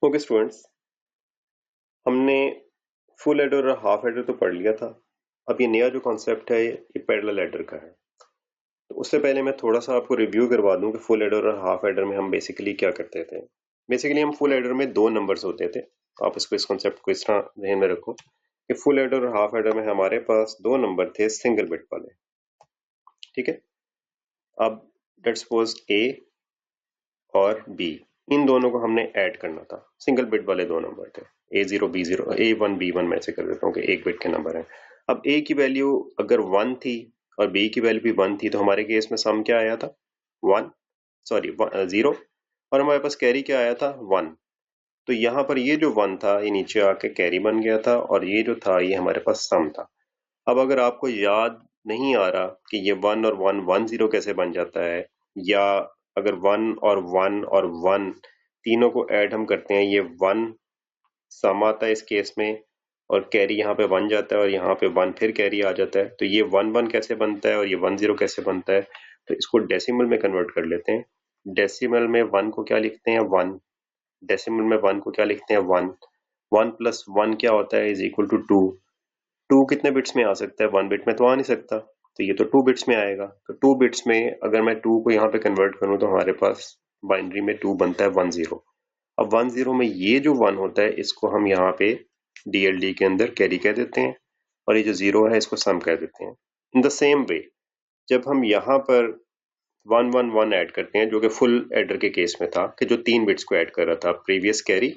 Okay students, हमने full adder और half adder तो पढ़ लिया था। अब ये नया जो कॉन्सेप्ट है ये पैरेलल एडर का है। तो उससे पहले मैं थोड़ा सा आपको रिव्यू करवा दूं कि फुल एडर और हाफ एडर में हम बेसिकली क्या करते थे। बेसिकली हम फुल एडर में दो नंबर्स होते थे। आप इसको इस कॉन्सेप्ट को इस तरह ध्यान में रखो कि फुल एडर और हाफ एडर में हमारे पास दो नंबर थे सिंगल बिट वाले। ठीक है, अब लेट्स सपोज ए और बी, इन दोनों को हमने ऐड करना था। सिंगल बिट वाले दो नंबर थे, A0 B0, A1 B1। मैं ऐसे कर देता हूँ कि एक बिट के नंबर है। अब A की वैल्यू अगर 1 थी और B की वैल्यू भी 1 थी तो हमारे केस में सम क्या आया था? 1, सॉरी 0, और हमारे पास कैरी क्या आया था? 1। तो यहाँ पर ये जो 1 था ये नीचे आके कैरी बन गया था और ये जो था ये हमारे पास सम था। अब अगर आपको याद नहीं आ रहा कि ये 1 और 1 1 0 कैसे बन जाता है, या अगर 1 और 1 और 1 तीनों को ऐड हम करते हैं, ये 1 सम आता है इस केस में और कैरी यहाँ पे 1 जाता है और यहाँ पे 1 फिर कैरी आ जाता है, तो ये 1 1 कैसे बनता है और ये 1 0 कैसे बनता है? तो इसको डेसिमल में कन्वर्ट कर लेते हैं। डेसिमल में 1 को क्या लिखते हैं? 1। डेसिमल में 1 को क्या लिखते हैं? 1। 1 प्लस 1 क्या होता है? Is equal to 2। 2 कितने बिट्स में आ सकता है? 1 बिट में तो आ नहीं सकता, तो ये तो 2 बिट्स में आएगा। तो 2 बिट्स में अगर मैं 2 को यहाँ पे कन्वर्ट करूँ तो हमारे पास बाइनरी में 2 बनता है 1 0। अब 1 0 में ये जो 1 होता है इसको हम यहाँ पे DLD के अंदर कैरी कह देते हैं और ये जो 0 है इसको सम कह देते हैं। इन द सेम वे जब हम यहाँ पर 1 1 1 ऐड करते हैं, जो कि फुल एडर के केस में था कि जो 3 बिट्स को ऐड कर रहा था, प्रीवियस कैरी,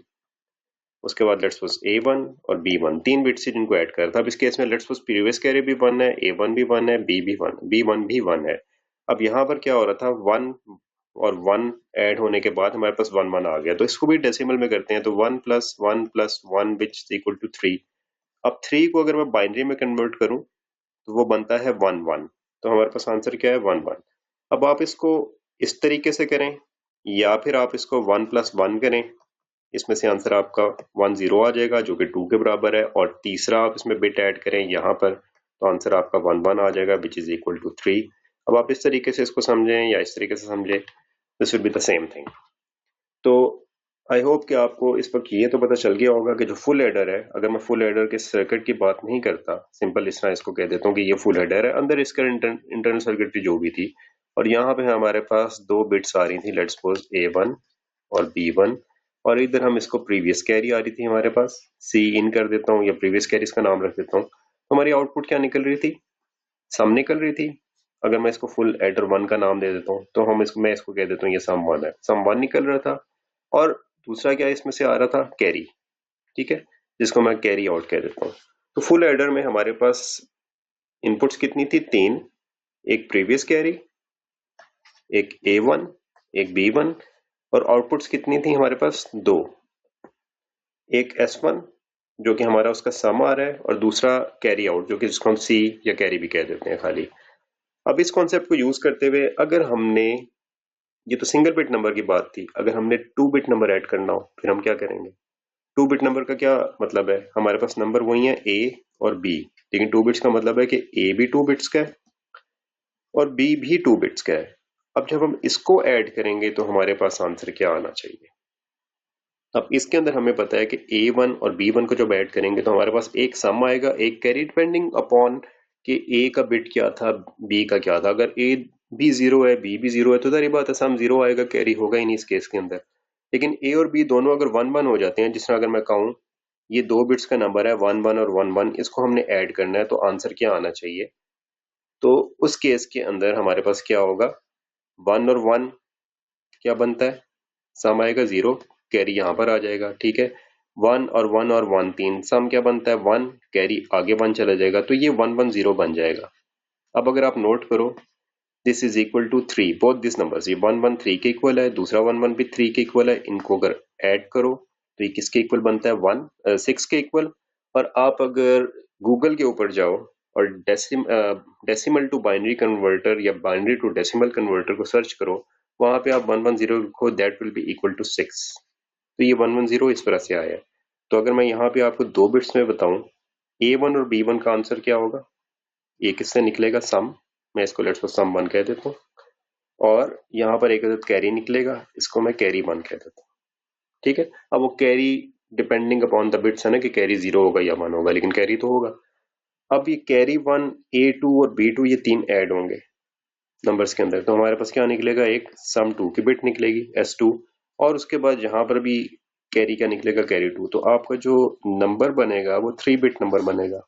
उसके बाद लेट्स सपोज A1 और B1, 3 बिट्स से जिनको ऐड करा था। अब इस केस में लेट्स सपोज प्रीवियस कैरी भी 1 है, A1 भी 1 है, B1 भी 1 है। अब यहाँ पर क्या हो रहा था? 1 और 1 ऐड होने के बाद हमारे पास 1 1 आ गया, तो इसको भी डेसिमल में करते हैं। तो 1 plus 1 plus 1 which is equal to 3। अब 3 को अगर मैं बाइनरी में कन्वर्ट करूं तो वो बनता है 1 1। तो हमारे पास आंसर क्या है? 1 1। अब आप इसको इस तरीके से करें या फिर आप इसको 1 प्लस 1 करें, इसमें से आंसर आपका 1 0 आ जाएगा जो कि 2 के बराबर है, और तीसरा आप इसमें बिट ऐड करें यहाँ पर तो आंसर आपका 1 1 आ जाएगा विच इज इक्वल टू 3। अब आप इस तरीके से इसको समझें या इस तरीके से समझें, this will be the same thing. तो आई होप कि आपको इस वक्त ये तो पता चल गया होगा कि जो फुल एडर है, अगर मैं फुल एडर के सर्किट की बात नहीं करता, सिंपल इस तरह इसको कह देता हूँ कि ये फुल एडर है, अंदर इसका इंटरनल सर्किटरी जो भी थी, और यहाँ पे हमारे पास दो बिट्स आ रही थी, लेट्स सपोज A1 और B1, और इधर हम इसको प्रीवियस कैरी आ रही थी हमारे पास, C इन कर देता हूँ या प्रीवियस कैरी इसका नाम रख देता हूँ। तो हमारी आउटपुट क्या निकल रही थी? सम निकल रही थी। अगर मैं इसको फुल एडर 1 का नाम दे देता हूँ तो मैं इसको कह देता हूँ ये सम 1 है, सम 1 निकल रहा था। और दूसरा क्या इसमें से आ रहा था? कैरी। ठीक है, जिसको मैं कैरी आउट कह देता हूँ। तो फुल एडर में हमारे पास इनपुट्स कितनी थी? 3। एक प्रीवियस कैरी, एक A1, एक B1, और आउटपुट्स कितनी थी हमारे पास? 2। एक S1 जो कि हमारा उसका सम आ रहा है, और दूसरा कैरी आउट जो कि जिसको हम C या कैरी भी कह देते हैं खाली। अब इस कॉन्सेप्ट को यूज करते हुए अगर हमने, ये तो सिंगल बिट नंबर की बात थी, अगर हमने 2 बिट नंबर ऐड करना हो फिर हम क्या करेंगे? 2 बिट नंबर का क्या मतलब है? हमारे पास नंबर वही है A और B, लेकिन 2 बिट्स का मतलब है कि A भी 2 बिट्स का है और B भी 2 बिट्स का है। अब जब हम इसको ऐड करेंगे तो हमारे पास आंसर क्या आना चाहिए? अब इसके अंदर हमें पता है कि A1 और B1 को जब ऐड करेंगे तो हमारे पास एक सम आएगा, एक कैरी, डिपेंडिंग अपॉन कि A का बिट क्या था, B का क्या था। अगर A भी 0 है, B भी 0 है तो सारी बात है सम 0 आएगा, कैरी होगा ही नहीं इस केस के अंदर। लेकिन A और B दोनों अगर 1 1 हो जाते हैं, जिस तरह अगर मैं कहूँ ये 2 बिट्स का नंबर है 1 1 और 1 1, इसको हमने ऐड करना है तो आंसर क्या आना चाहिए? तो उस केस के अंदर हमारे पास क्या होगा? 1 और 1 क्या बनता है? सम आएगा 0, कैरी यहाँ पर आ जाएगा। ठीक है, 1 और 1 और 1 3, सम क्या बनता है? 1, कैरी आगे 1 चला जाएगा, तो ये 1 1 0 बन जाएगा। अब अगर आप नोट करो, this is equal to 3, both this numbers, ये 1 1 3 के इक्वल है, दूसरा 1 1 भी 3 के इक्वल है। इनको अगर ऐड करो तो ये किसके इक्वल बनता है? 6 के इक्वल। और आप अगर गूगल के ऊपर जाओ और डेसिमल टू बाइनरी कन्वर्टर या बाइनरी टू डेसिमल कन्वर्टर को सर्च करो, वहां पे आप 1 1 0 लिखो, that will be equal to 6। तो ये 1 1 0 इस तरह से आया है। तो अगर मैं यहाँ पे आपको 2 बिट्स में बताऊं, A1 और B1 का आंसर क्या होगा? ये किससे निकलेगा? सम। मैं इसको लेट्स सपोज सम 1 कह देता हूँ, और यहाँ पर एक अदद कैरी निकलेगा, इसको मैं कैरी 1 कह देता हूँ। ठीक है। अब वो carry depending upon the bits है ना कि कैरी 0 होगा या 1 होगा, लेकिन कैरी तो होगा। अब ये कैरी 1, A2 और B2 ये तीन ऐड होंगे नंबर्स के अंदर, तो हमारे पास क्या निकलेगा, एक सम 2 की बिट निकलेगी S2, और उसके बाद यहाँ पर भी कैरी क्या निकलेगा, कैरी 2। तो आपका जो नंबर बनेगा वो 3 बिट नंबर बनेगा।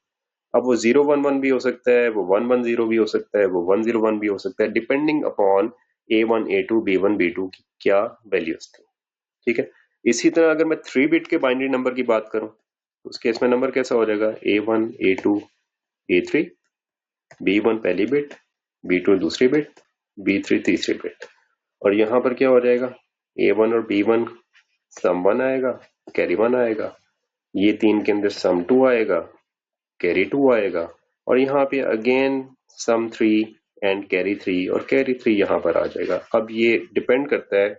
अब वो 011 भी हो सकता है, वो 110 भी हो सकता है, वो 101 भी हो सकता है, depending upon A1 A2 B1 B2 की क्या वैल्यूज थी। ठीक है। इसी तरह अगर मैं 3 बिट के बाइनरी नंबर की बात करूं तो उस केस में नंबर कैसा हो जाएगा, A1 A2 A3, B1 पहली बिट, B2 दूसरी बिट, B3 तीसरी बिट। और यहां पर क्या हो जाएगा, A1 और B1 सम 1 आएगा, कैरी 1 आएगा, ये तीन के अंदर सम 2 आएगा, कैरी 2 आएगा, और यहाँ पे अगेन सम 3 एंड कैरी 3, और कैरी 3 यहाँ पर आ जाएगा। अब ये डिपेंड करता है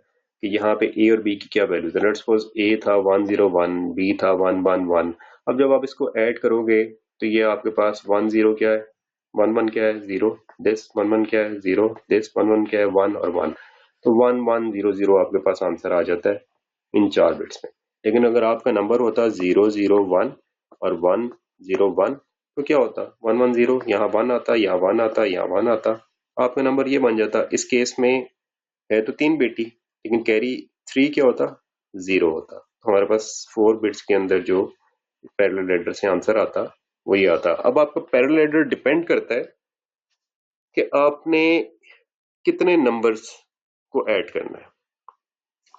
कि यहाँ पे ए और बी की क्या वैल्यूज है। लेट्स सपोज ए था 101, बी था 111। अब जब आप इसको ऐड करोगे तो ये आपके पास 10 क्या है, 11 क्या है, 0, दिस 11 क्या है, 0, दिस 11 क्या है, 1 और 1। तो 1100 आपके पास आंसर आ जाता है इन 4 बिट्स में। लेकिन अगर आपका नंबर होता 001 और 101 तो क्या होता, 110, यहाँ 1 आता, यहाँ 1 आता, यहाँ 1 आता, आपका नंबर ये बन जाता। इस केस में है तो 3 बिट ही, लेकिन कैरी 3 क्या होता, 0 होता। तो हमारे पास 4 बिट्स के अंदर जो पैरेलल एडर से आंसर आता वो ये आता। अब आपका पैरेलल एडर डिपेंड करता है कि आपने कितने नंबर्स को ऐड करना है।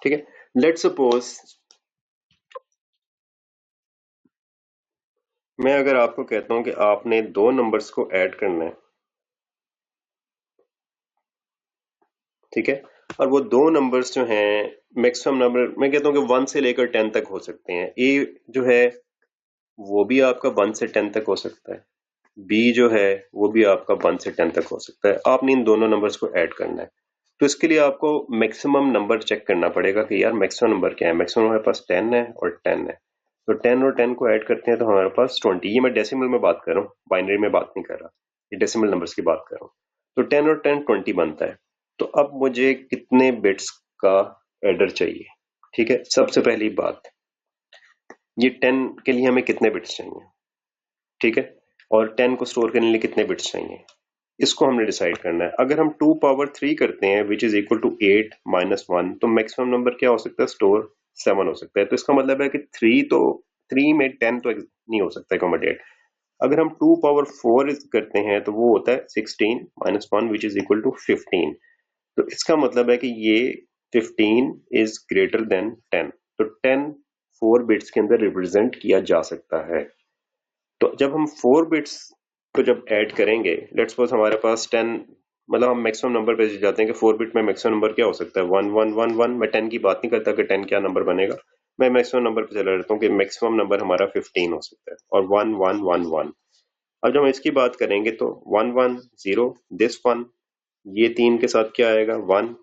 ठीक है। लेट्स सपोज मैं अगर आपको कहता हूं कि आपने 2 नंबर्स को ऐड करना है, ठीक है, और वो 2 नंबर्स जो हैं मैक्सिमम नंबर, मैं कहता हूं कि 1 से लेकर 10 तक हो सकते हैं। ए जो है वो भी आपका 1 से 10 तक हो सकता है, बी जो है वो भी आपका 1 से 10 तक हो सकता है। आपने इन दोनों नंबर्स को ऐड करना है, तो इसके लिए आपको मैक्सिमम नंबर चेक करना पड़ेगा कि यार मैक्सिमम नंबर क्या है। मैक्सिमम हमारे पास 10 है और 10 है, तो 10 और 10 को ऐड करते हैं तो हमारे पास 20। ये मैं डेसिमल में बात कर रहा हूँ, बाइनरी में बात नहीं कर रहा, ये डेसिमल नंबर्स की बात कर रहा हूँ। तो 10 और 10 20 बनता है। तो अब मुझे कितने बिट्स का एडर चाहिए। ठीक है, सबसे पहली बात, ये 10 के लिए हमें कितने बिट्स चाहिए, ठीक है, और 10 को स्टोर करने के लिए कितने बिट्स चाहिए, इसको हमने डिसाइड करना है। अगर हम 2 पावर 3 करते हैं which is equal to 8 minus 1, तो मैक्सिमम नंबर क्या हो सकता है, स्टोर 7 हो सकता है। तो इसका मतलब है कि 3 में 10 तो नहीं हो सकता अकोमोडेट। अगर हम 2 पावर 4 करते हैं तो वो होता है 16 minus 1 which is equal to 15। तो इसका मतलब है कि ये 15 इज ग्रेटर देन 10। तो 10 4 बिट्स के अंदर रिप्रेजेंट किया जा सकता है। तो जब हम 4 बिट्स को जब ऐड करेंगे, लेट्स सपोज हमारे पास 10, मतलब हम मैक्सिमम नंबर पे जाते हैं कि 4 बिट में मैक्सिमम नंबर क्या हो सकता है, 1111। मैं 10 की बात नहीं करता कि 10 क्या नंबर बनेगा, मैं मैक्सिमम नंबर पे चला रहता हूँ कि मैक्सिमम नंबर हमारा 15 हो सकता है, और 1111। अब जब हम इसकी बात करेंगे तो 110 दिस 1, ये तीन के साथ क्या आएगा, 1,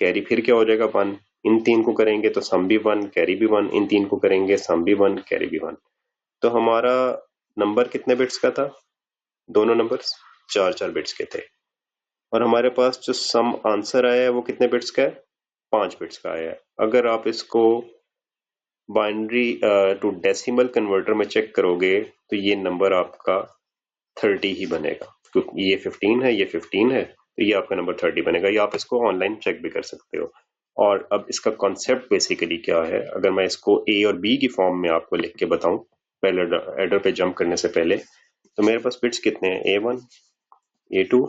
कैरी फिर क्या हो जाएगा 1, इन तीन को करेंगे तो सम भी 1 कैरी भी 1, इन तीन को करेंगे सम भी 1 कैरी भी 1। तो हमारा नंबर कितने बिट्स का था, दोनों नंबर्स 4 बिट्स के थे। और हमारे पास जो सम आंसर आया है वो कितने बिट्स का है, 5 बिट्स का आया है। अगर आप इसको बाइनरी टू डेसिमल कन्वर्टर में चेक करोगे तो ये नंबर आपका 30 ही बनेगा, क्योंकि ये 15 है, ये 15 है, तो ये आपका नंबर 30 बनेगा। या आप इसको ऑनलाइन चेक भी कर सकते हो। और अब इसका कॉन्सेप्ट बेसिकली क्या है, अगर मैं इसको ए और बी की फॉर्म में आपको लिख के बताऊं पहले एडर पे जंप करने से पहले, तो मेरे पास बिट्स कितने हैं, A1 A2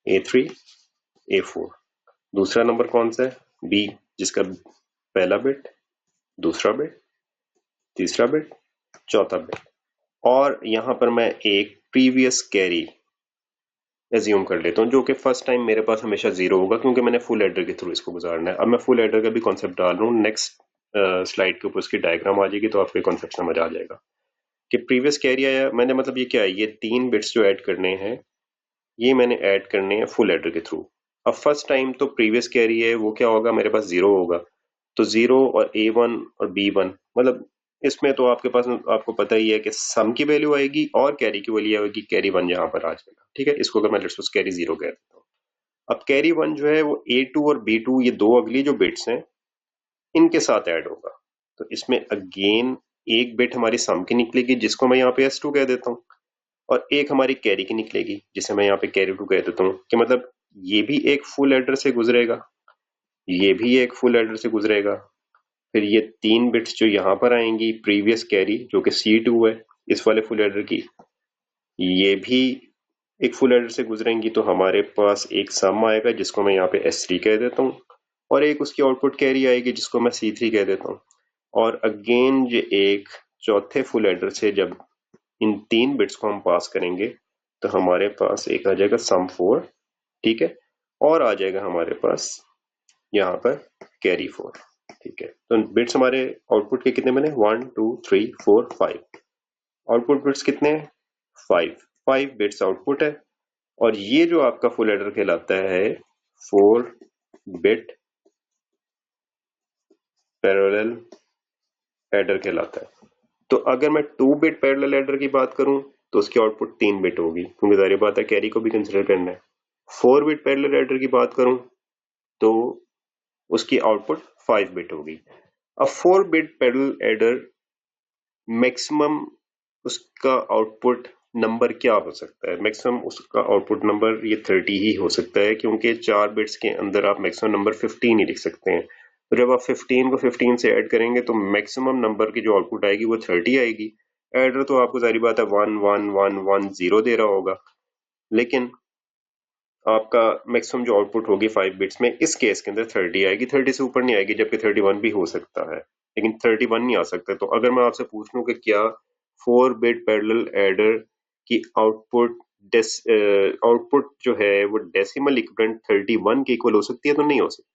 A3 A4। दूसरा नंबर कौन सा है, बी, जिसका पहला बिट, दूसरा बिट, तीसरा बिट, चौथा बिट। और यहां पर मैं एक प्रीवियस कैरी एज्यूम कर लेता हूँ, जो कि फर्स्ट टाइम मेरे पास हमेशा 0 होगा, क्योंकि मैंने फुल एडर के थ्रू इसको गुजारना है। अब मैं फुल एडर का भी कॉन्सेप्ट डाल रहा हूँ, नेक्स्ट स्लाइड के ऊपर उसकी डायग्राम आ जाएगी तो आपको कॉन्सेप्ट समझ आ जाएगा कि प्रीवियस कैरी आया। मैंने मतलब ये क्या है, ये 3 बिट्स जो ऐड करने हैं ये मैंने ऐड करने हैं फुल एडर के थ्रू। अब फर्स्ट टाइम तो प्रीवियस कैरी है वो क्या होगा, मेरे पास 0 होगा, तो 0 और A1 और B1, मतलब इसमें तो आपके पास, आपको पता ही है कि सम की वैल्यू आएगी और कैरी की वैल्यू आएगी, कैरी 1 यहाँ पर आ जाएगा। ठीक है, इसको अगर मैं लेट्स सपोज कैरी 0 कह देता हूँ। अब कैरी 1 जो है वो A2 और B2 ये दो अगली जो बिट्स हैं इनके साथ ऐड होगा। तो इसमें अगेन एक बिट हमारी सम की निकलेगी जिसको मैं यहाँ पे S2 कह देता हूँ, और एक हमारी कैरी की निकलेगी जिसे मैं यहाँ पे कैरी 2 कह देता हूँ। कि मतलब ये भी एक फुल एडर से गुजरेगा, ये भी एक फुल एडर से गुजरेगा, फिर ये 3 बिट्स जो यहाँ पर आएंगी प्रीवियस कैरी जो कि C2 है इस वाले फुल एडर की, ये भी एक फुल एडर से गुजरेंगी। तो हमारे पास एक सम आएगा जिसको मैं यहाँ पे S3 कह देता हूँ, और एक उसकी आउटपुट कैरी आएगी जिसको मैं C3 कह देता हूँ। और अगेन ये एक चौथे फुल एडर से जब इन 3 बिट्स को हम पास करेंगे तो हमारे पास एक आ जाएगा सम 4, ठीक है, और आ जाएगा हमारे पास यहाँ पर कैरी 4, ठीक है। तो बिट्स हमारे आउटपुट के कितने बने, 1 2 3 4 5, आउटपुट बिट्स कितने हैं, 5 बिट्स आउटपुट है। और ये जो आपका फुल एडर कहलाता है 4 बिट पैरेलल एडर कहलाता है। तो अगर मैं 2 बिट पैरेलल एडर की बात करूं तो उसकी आउटपुट 3 बिट होगी, क्योंकि जाहिर बात है कैरी को भी कंसिडर करना है। 4 बिट पैरेलल एडर की बात करूं तो उसकी आउटपुट 5 बिट होगी। अब 4 बिट पैरेलल एडर मैक्सिमम उसका आउटपुट नंबर क्या हो सकता है, मैक्सिमम उसका आउटपुट नंबर ये 30 ही हो सकता है, क्योंकि 4 बिट्स के अंदर आप मैक्सिमम नंबर 15 ही लिख सकते हैं। तो जब आप 15 को 15 से ऐड करेंगे तो मैक्सिमम नंबर की जो आउटपुट आएगी वो 30 आएगी। एडर तो आपको जारी बात है 1 1 1 1 0 दे रहा होगा, लेकिन आपका मैक्सिमम जो आउटपुट होगी 5 बिट्स में इस केस के अंदर 30 आएगी, 30 से ऊपर नहीं आएगी, जबकि 31 भी हो सकता है, लेकिन 31 नहीं आ सकता। तो अगर मैं आपसे पूछ लूं कि क्या 4 बिट पैरेलल एडर की आउटपुट जो है वो डेसिमल इक्विवेलेंट 31 के इक्वल हो सकती है, तो नहीं हो सकती।